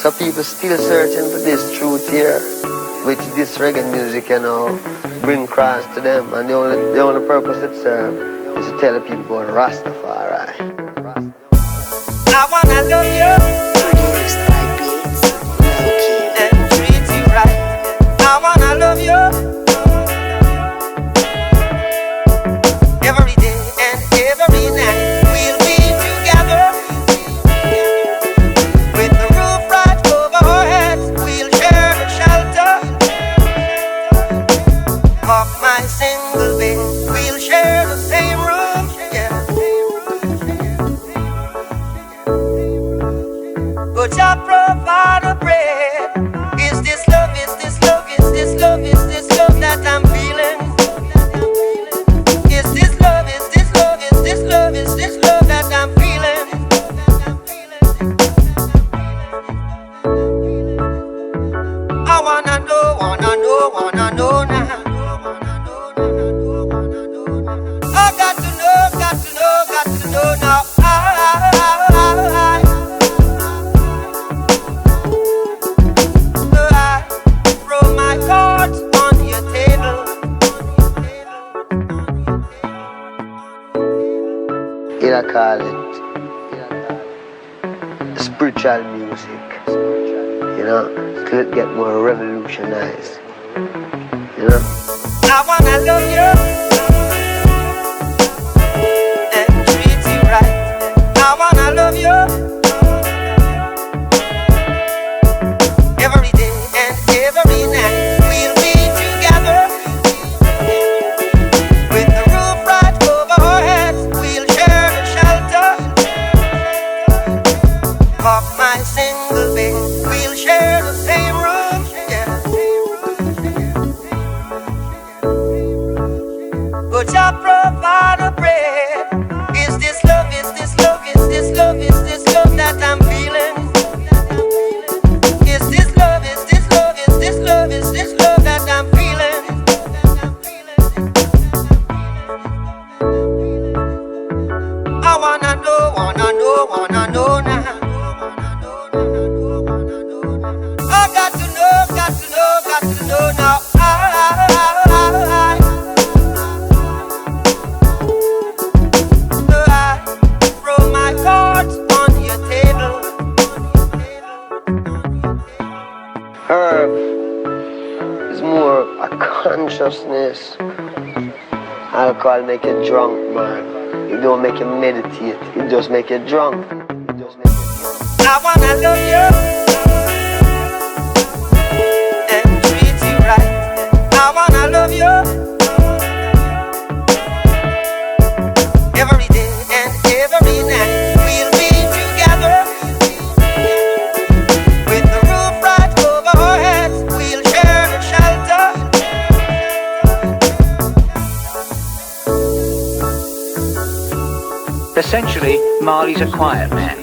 So people still searching for this truth here, which this reggae music, bring across to them. And the only purpose it serves is to tell the people about Rastafari. I wanna love you. Produced by Beats, Low-Key. And treat you right. I wanna love you. Every day and every night we'll be together. With the roof right over our heads, we'll share the shelter of my single bed. We'll share the same room, yeah. But I provide a bread. Is this love, is this love, is this love, is this love that I'm feeling? Is this love, is this love, is this love, is this love that I'm feeling? I wanna know now. I got to know now. Throw my cards on your table. I call it spiritual music, till it get more revolutionized, I wanna love you and treat you right. I wanna love you every day and every night. We'll be together with the roof right over our heads. We'll share the shelter of my single bed. We'll share the same room, yeah. But I provide a bread. Is this love, is this love, is this love, is this love that I'm feeling? Is this love, is this love, is this love, is this love that I'm feeling? I wanna know now. I got to know now. I throw my cards on your table. Herb is more a consciousness. Alcohol make you drunk, man. It don't make you meditate. It just make you drunk. I wanna love you and treat you right. I wanna love you every day and every night. We'll be together with the roof right over our heads. We'll share the shelter. Essentially, Marley's a quiet man.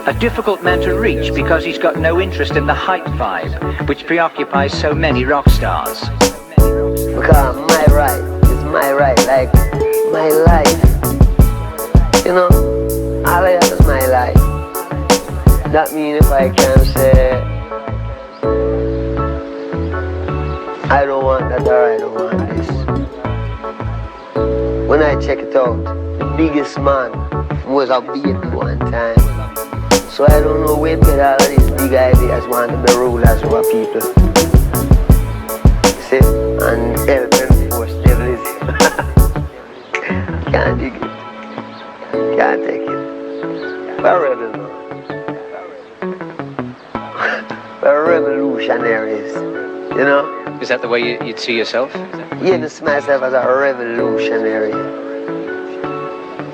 A difficult man to reach because he's got no interest in the hype vibe, which preoccupies so many rock stars. Because my right is my right, like my life. All I have is my life. That means if I can say, I don't want that or I don't want this. When I check it out, the biggest man was a baby one time. So I don't know when get all of these big ideas want to be rulers over people. See? And help enforce devilism. Can't dig it. Can't take it. We're rebel, man. We're revolutionaries. Is that the way you'd see yourself? Yeah, I see myself as a revolutionary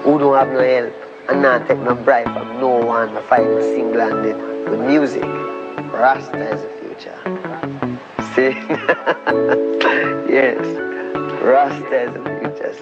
who don't have no help and not take no bribe from no one to fight single-handed with music. Rasta is the future. See? Yes, Rasta is the future.